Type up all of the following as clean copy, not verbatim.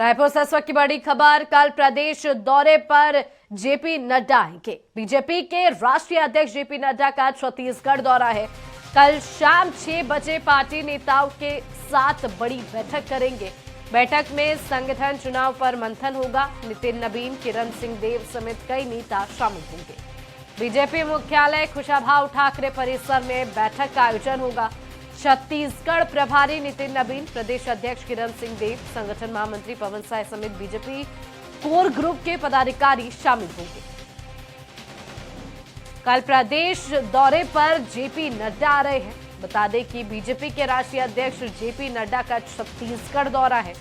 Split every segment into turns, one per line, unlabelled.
रायपुर से इस वक्त की बड़ी खबर। कल प्रदेश दौरे पर जेपी नड्डा आएंगे। बीजेपी के राष्ट्रीय अध्यक्ष जेपी नड्डा का छत्तीसगढ़ दौरा है। कल शाम 6 बजे पार्टी नेताओं के साथ बड़ी बैठक करेंगे। बैठक में संगठन चुनाव पर मंथन होगा। नितिन नबीन, किरण सिंह देव समेत कई नेता शामिल होंगे। बीजेपी मुख्यालय कुशाभाऊ ठाकरे परिसर में बैठक का आयोजन होगा। छत्तीसगढ़ प्रभारी नितिन नबीन, प्रदेश अध्यक्ष किरण सिंह देव, संगठन महामंत्री पवन साय समेत बीजेपी कोर ग्रुप के पदाधिकारी शामिल होंगे। कल प्रदेश दौरे पर जेपी नड्डा आ रहे हैं। बता दें कि बीजेपी के राष्ट्रीय अध्यक्ष जेपी नड्डा का छत्तीसगढ़ दौरा है।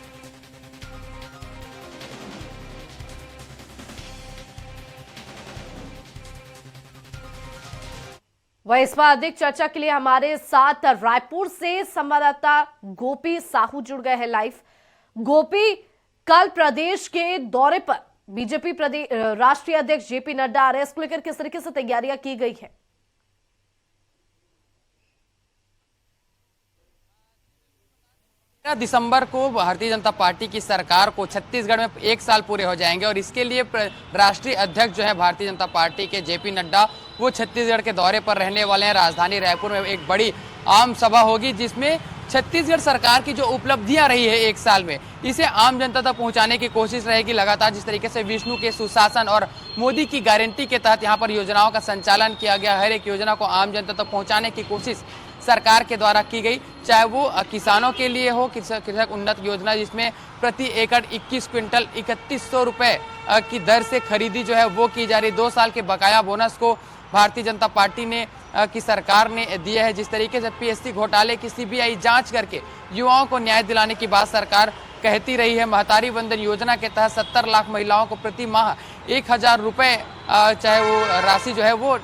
वह इस पर अधिक चर्चा के लिए हमारे साथ रायपुर से संवाददाता गोपी साहू जुड़ गए हैं लाइव। गोपी, कल प्रदेश के दौरे पर बीजेपी राष्ट्रीय अध्यक्ष जेपी नड्डा आ रहे हैं, इसको लेकर किस तरीके से तैयारियां की गई है?
13 दिसंबर को भारतीय जनता पार्टी की सरकार को छत्तीसगढ़ में 1 साल पूरे हो जाएंगे और इसके लिए राष्ट्रीय अध्यक्ष जो है भारतीय जनता पार्टी के जेपी नड्डा वो छत्तीसगढ़ के दौरे पर रहने वाले हैं। राजधानी रायपुर में एक बड़ी आम सभा होगी जिसमें छत्तीसगढ़ सरकार की जो उपलब्धियां रही है 1 साल में, इसे आम जनता तक पहुंचाने की कोशिश रहेगी। लगातार जिस तरीके से विष्णु के सुशासन और मोदी की गारंटी के तहत यहां पर योजनाओं का संचालन किया गया, हर एक योजना को आम जनता तक पहुंचाने की कोशिश सरकार के द्वारा की गई, चाहे वो किसानों के लिए हो कृषक उन्नत योजना जिसमें प्रति एकड़ 21 क्विंटल 3100 रुपए की दर से खरीदी जो है वो की जा रही। 2 साल के बकाया बोनस को भारतीय जनता पार्टी ने की सरकार ने दिया है। जिस तरीके से पीएससी घोटाले की सीबीआई जांच करके युवाओं को न्याय दिलाने की बात सरकार कहती रही है। महतारी वंदन योजना के तहत 70 लाख महिलाओं को प्रति माह 1000 रुपए चाहे वो राशि जो है वो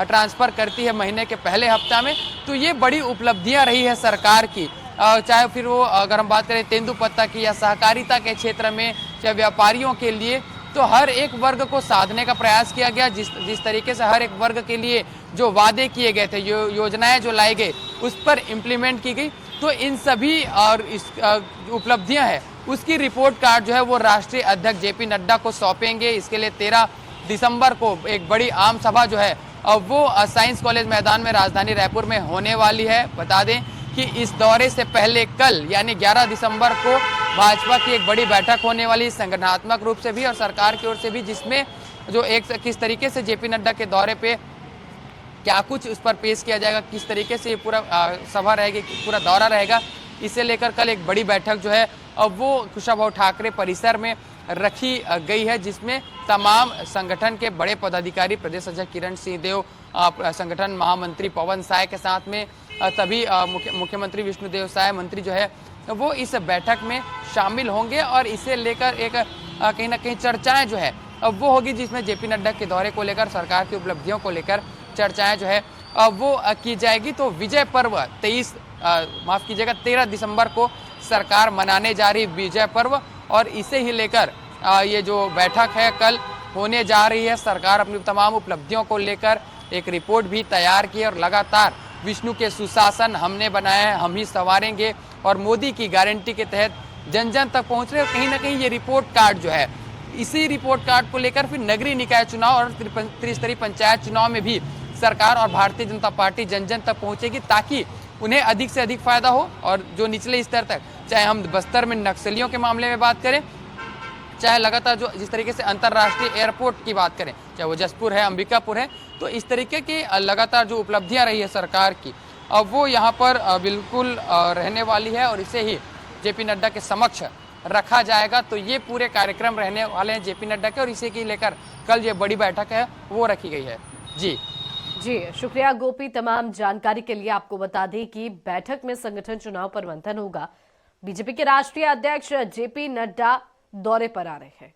ट्रांसफर करती है महीने के पहले हफ्ता में। तो ये बड़ी उपलब्धियां रही है सरकार की, चाहे फिर वो अगर हम बात करें तेंदुपत्ता की या सहकारिता के क्षेत्र में, चाहे व्यापारियों के लिए, तो हर एक वर्ग को साधने का प्रयास किया गया। जिस तरीके से हर एक वर्ग के लिए जो वादे किए गए थे, योजनाएं जो लाई गई, उस पर इम्प्लीमेंट की गई। तो इन सभी और इस उपलब्धियां हैं उसकी रिपोर्ट कार्ड जो है वो राष्ट्रीय अध्यक्ष जेपी नड्डा को सौंपेंगे। इसके लिए 13 दिसंबर को एक बड़ी आम सभा जो है वो साइंस कॉलेज मैदान में राजधानी रायपुर में होने वाली है। बता दें कि इस दौरे से पहले कल यानी 11 दिसंबर को भाजपा की एक बड़ी बैठक होने वाली, संगठनात्मक रूप से भी और सरकार की ओर से भी, जिसमें जो एक किस तरीके से जेपी नड्डा के दौरे पे क्या कुछ उस पर पेश किया जाएगा, किस तरीके से ये पूरा सभा रहेगी, पूरा दौरा रहेगा, इसे लेकर कल एक बड़ी बैठक जो है अब वो कुशाभाऊ ठाकरे परिसर में रखी गई है, जिसमें तमाम संगठन के बड़े पदाधिकारी, प्रदेश अध्यक्ष किरण सिंह देव, संगठन महामंत्री पवन साय के साथ में सभी मुख्यमंत्री विष्णुदेव साय मंत्री जो है वो इस बैठक में शामिल होंगे। और इसे लेकर एक कहीं ना कहीं चर्चाएं जो है अब वो होगी, जिसमें जेपी नड्डा के दौरे को लेकर, सरकार की उपलब्धियों को लेकर चर्चाएं जो है वो की जाएगी। तो विजय पर्व 13 दिसंबर को सरकार मनाने जा रही विजय पर्व, और इसे ही लेकर ये जो बैठक है कल होने जा रही है। सरकार अपनी तमाम उपलब्धियों को लेकर एक रिपोर्ट भी तैयार की और लगातार विष्णु के सुशासन हमने बनाया है, हम ही संवारेंगे, और मोदी की गारंटी के तहत जन जन तक पहुंच रहे। और कहीं ना कहीं ये रिपोर्ट कार्ड जो है, इसी रिपोर्ट कार्ड को लेकर फिर नगरीय निकाय चुनाव और त्रिस्तरीय पंचायत चुनाव में भी सरकार और भारतीय जनता पार्टी जन जन तक पहुंचेगी, ताकि उन्हें अधिक से अधिक फायदा हो। और जो निचले स्तर तक, चाहे हम बस्तर में नक्सलियों के मामले में बात करें, चाहे लगातार जो जिस तरीके से अंतर्राष्ट्रीय एयरपोर्ट की बात करें, चाहे वो जसपुर है, अंबिकापुर है, तो इस तरीके की लगातार जो उपलब्धियां रही है सरकार की, अब वो यहाँ पर बिल्कुल रहने वाली है और इसे ही जेपी नड्डा के समक्ष रखा जाएगा। तो ये पूरे कार्यक्रम रहने वाले हैं जेपी नड्डा के, और इसी की लेकर कल ये बड़ी बैठक है वो रखी गई है।
जी शुक्रिया गोपी, तमाम जानकारी के लिए। आपको बता दें कि बैठक में संगठन चुनाव पर मंथन होगा। बीजेपी के राष्ट्रीय अध्यक्ष जेपी नड्डा दौरे पर आ रहे हैं।